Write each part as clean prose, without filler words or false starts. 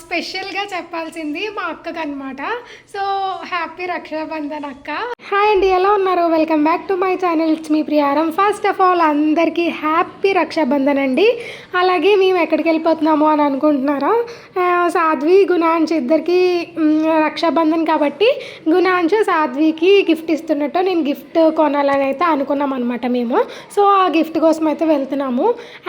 స్పెషల్గా చెప్పాల్సింది మా అక్కకు అనమాట. సో హ్యాపీ రక్షాబంధన్ అక్క. హాయ్ అండి, ఎలా ఉన్నారు? Welcome back to my channel. It's me Priyaram. First of all అందరికీ హ్యాపీ రక్షాబంధన్ అండి. అలాగే మేము ఎక్కడికి వెళ్ళిపోతున్నాము అని అనుకుంటున్నారా? సాధ్వి గుణాంశ్ ఇద్దరికి రక్షాబంధన్ కాబట్టి గుణాంశ్ సాధ్వికి గిఫ్ట్ ఇస్తున్నట్టు నేను గిఫ్ట్ కొనాలని అయితే అనుకున్నాం అనమాట మేము. సో ఆ గిఫ్ట్ కోసం అయితే వెళ్తున్నాము.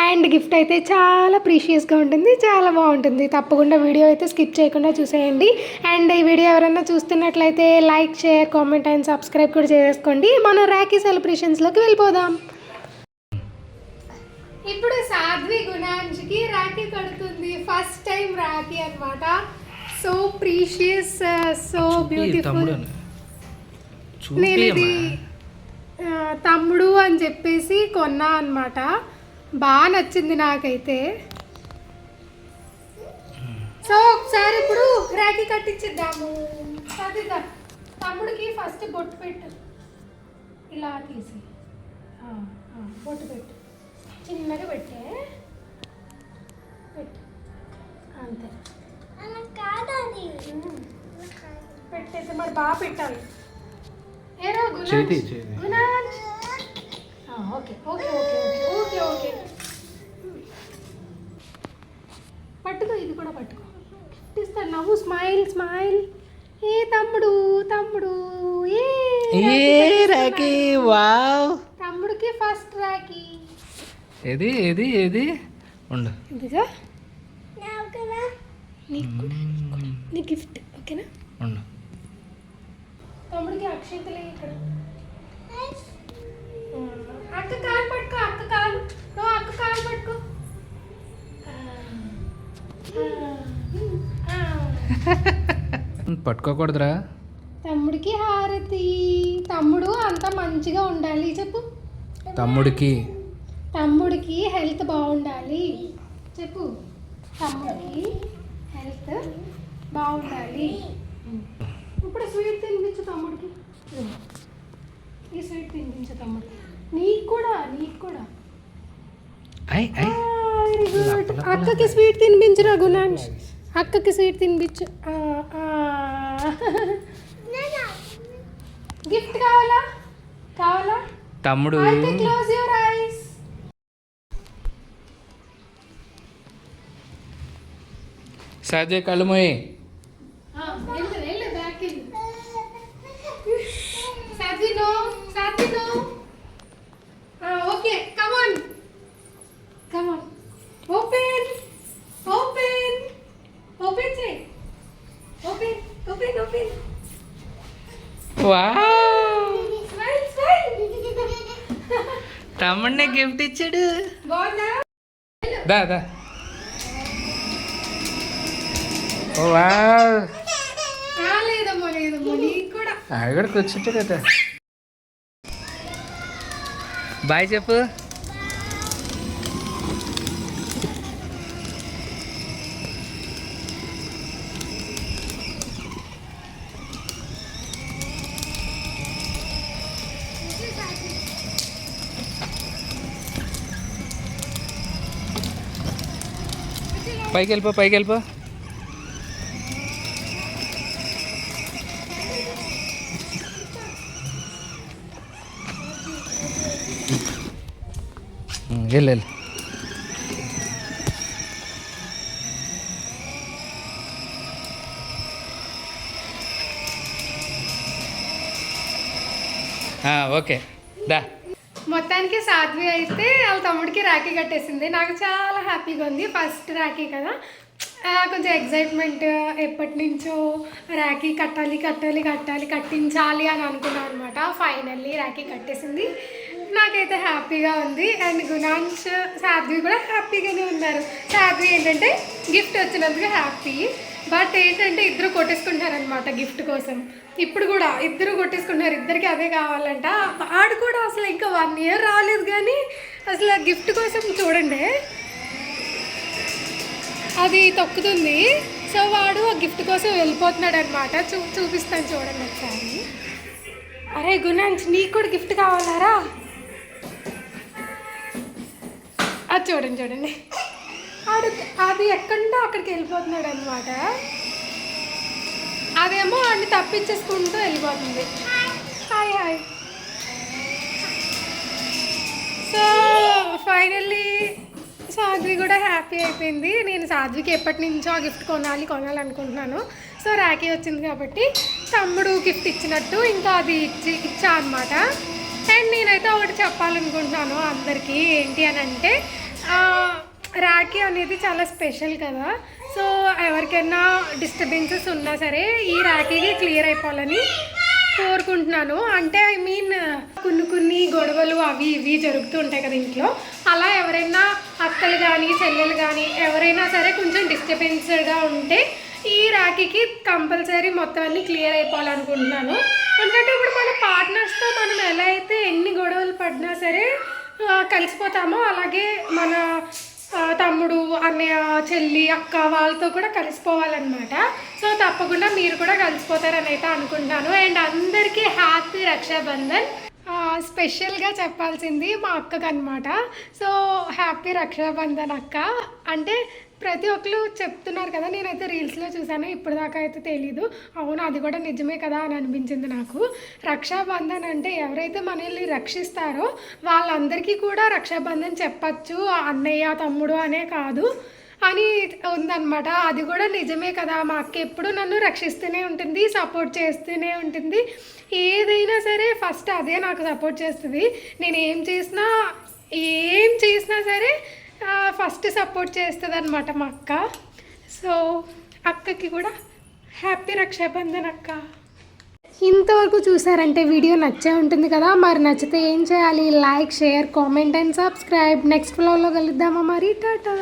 అండ్ గిఫ్ట్ అయితే చాలా ప్రీషియస్గా ఉంటుంది, చాలా బాగుంటుంది. తప్పకుండా వీడియో అయితే స్కిప్ చేయకుండా చూసేయండి. అండ్ ఈ వీడియో ఎవరైనా చూస్తున్నట్లయితే like, share, comment and subscribe కూడా చేసుకోండి. మనం రాఖీ సెలబ్రేషన్స్లోకి వెళ్ళిపోదాం. ఇప్పుడు సాధ్వి గుణాంశ్కి రాఖీ కడుతుంది. ఫస్ట్ టైం రాఖీ అనమాట. So precious, so beautiful. నేను ఇది తమ్ముడు అని చెప్పేసి కొన్నా అనమాట. బాగా నచ్చింది నాకైతే. సో ఒకసారి ఇప్పుడు రాఖీ కట్టించిద్దాము. చదిద్దాం. తమ్ముడికి ఫస్ట్ బొట్టు పెట్టు, ఇలా తీసి బొట్టు పెట్టు, చిన్నగా పెట్టే పెట్టు, అంతే. పెట్టేస్తే మరి బాగా పెట్టాలి. ఏరా Gunansh, okay okay okay okay okay పట్టుకో, ఇది కూడా పట్టుకో. ఇస్తాను, నవ్వు, స్మైల్ స్మైల్. ఏ తమ్ముడు తమ్ముడు, ఏ రాఖీ. వావ్, తమ్ముడికి ఫస్ట్ రాఖీ. ఏది ఏది ఏది ఉండు, ఇదిగా నీ గిఫ్ట్. ఓకేనా? ఉండు. తమ్ముడికి అక్షింతలే ఇక్కడ. అక్క కాలు పట్టుకో, అక్క కాలు, నువ్వు అక్క కాలు పట్టుకో. పట్టుకోకూడదురా. తమ్ముడికి హారతి. తమ్ముడు అంతా మంచిగా ఉండాలి చెప్పు. తమ్ముడికి హెల్త్ బాగుండాలి చెప్పు. తమ్ముడికి హెల్త్ బాగుండాలి. ఇప్పుడు స్వీట్ తినిపించు తమ్ముడికి. ఈ స్వీట్ తినిపించు తమ్ముడికి. నీకు కూడా వెరీ గుడ్. అక్కకి స్వీట్ తినిపించురా గుణాంశ్. అక్కకి స్వీట్ తినిపించు. గిఫ్ట్ కావాలా? తమ్ముడు అయితే క్లోజ్ యువర్ ఐస్. సాధ్య కళ్ళు మోయి. Okay, come on. ఓపెన్ చేయి. ఓపెన్. Wow, smile. తమ్ముడిని గిఫ్ట్ ఇచ్చాడు. బాగుందా? దా. వావ్, లేదమ్మా నీకు కూడా. అక్కడ కూర్చుంటే కదా. బాయ్ చెప్పు. పైకి వెళ్ళిపో. వెళ్ళు. ఓకే దా. మొత్తానికి సాధ్వి అయితే వాళ్ళ తమ్ముడికి రాఖీ కట్టేసింది. నాకు చాలా హ్యాపీగా ఉంది. ఫస్ట్ రాఖీ కదా, కొంచెం ఎగ్జైట్మెంట్. ఎప్పటి నుంచో రాఖీ కట్టించాలి అని అనుకున్నాను అనమాట. ఫైనల్లీ రాఖీ కట్టేసింది. నాకైతే హ్యాపీగా ఉంది. అండ్ గుణాంశ్, సాధ్వి కూడా హ్యాపీగానే ఉన్నారు. సాధ్వి ఏంటంటే గిఫ్ట్ వచ్చినందుకు హ్యాపీ, బట్ ఏంటంటే ఇద్దరు కొట్టేసుకుంటారనమాట గిఫ్ట్ కోసం. ఇప్పుడు కూడా ఇద్దరు కొట్టేసుకుంటారు. ఇద్దరికి అదే కావాలంట. ఆడు కూడా అసలు ఇంకా 1 year రాలేదు కానీ అసలు గిఫ్ట్ కోసం చూడండి అది తొక్కుతుంది. సో వాడు ఆ గిఫ్ట్ కోసం వెళ్ళిపోతున్నాడు అనమాట. చూపిస్తాను చూడండి ఒకసారి. అరే గుణాంశ్, నీకు కూడా గిఫ్ట్ కావాలారా? అది చూడండి. అది ఎక్కడుందో అక్కడికి వెళ్ళిపోతున్నాడు అనమాట. అదేమో అన్ని తప్పించేసుకుంటూ వెళ్ళిపోతుంది. Hi hi. సో ఫైనల్లీ సాధ్వి కూడా హ్యాపీ అయిపోయింది. నేను సాధ్వికి ఎప్పటి నుంచో గిఫ్ట్ కొనాలనుకుంటున్నాను. సో రాఖీ వచ్చింది కాబట్టి తమ్ముడు గిఫ్ట్ ఇచ్చినట్టు ఇంకా అది ఇచ్చా అనమాట. అండ్ నేనైతే ఒకటి చెప్పాలనుకుంటున్నాను అందరికీ, ఏంటి అని అంటే రాఖీ అనేది చాలా స్పెషల్ కదా. సో ఎవరికైనా డిస్టర్బెన్సెస్ ఉన్నా సరే ఈ రాఖీకి క్లియర్ అయిపోవాలని కోరుకుంటున్నాను. అంటే ఐ మీన్ కొన్ని గొడవలు అవి ఇవి జరుగుతూ ఉంటాయి కదా ఇంట్లో. అలా ఎవరైనా అక్కలు కానీ చెల్లెలు కానీ ఎవరైనా సరే కొంచెం డిస్టర్బెన్స్డ్గా ఉంటే ఈ రాఖీకి కంపల్సరీ మొత్తం అన్నీ క్లియర్ అయిపోవాలనుకుంటున్నాను. ఎందుకంటే ఇప్పుడు మన పార్ట్నర్స్తో మనం ఎలా అయితే ఎన్ని గొడవలు పడినా సరే కలిసిపోతామో, అలాగే మన తమ్ముడు అన్నయ్య చెల్లి అక్క వాళ్ళతో కూడా కలిసిపోవాలన్నమాట. సో తప్పకుండా మీరు కూడా కలిసిపోతారని అయితే అనుకుంటాను. అండ్ అందరికీ హ్యాపీ రక్షాబంధన్. స్పెషల్గా చెప్పాల్సింది మా అక్కకు అనమాట. సో హ్యాపీ రక్షాబంధన్ అక్క. అంటే ప్రతి ఒక్కరు చెప్తున్నారు కదా, నేనైతే రీల్స్లో చూసాను, ఇప్పుడు దాకా అయితే తెలీదు. అవును, అది కూడా నిజమే కదా అని అనిపించింది నాకు. రక్షాబంధన్ అంటే ఎవరైతే మనల్ని రక్షిస్తారో వాళ్ళందరికీ కూడా రక్షాబంధన్ చెప్పచ్చు, అన్నయ్య తమ్ముడు అనే కాదు అని ఉందన్నమాట. అది కూడా నిజమే కదా. మా అక్క ఎప్పుడు నన్ను రక్షిస్తూనే ఉంటుంది, సపోర్ట్ చేస్తూనే ఉంటుంది. ఏదైనా సరే ఫస్ట్ అదే నాకు సపోర్ట్ చేస్తుంది. నేను ఏం చేసినా సరే ఫస్ట్ సపోర్ట్ చేస్తుంది అనమాట మా అక్క. సో అక్కకి కూడా హ్యాపీ రక్షాబంధన్ అక్క. ఇంతవరకు చూసారంటే వీడియో నచ్చే ఉంటుంది కదా. మరి నచ్చితే ఏం చేయాలి? Like, share, comment and subscribe. Next వ్లాగ్లో కలుద్దామా మరి. టాటా.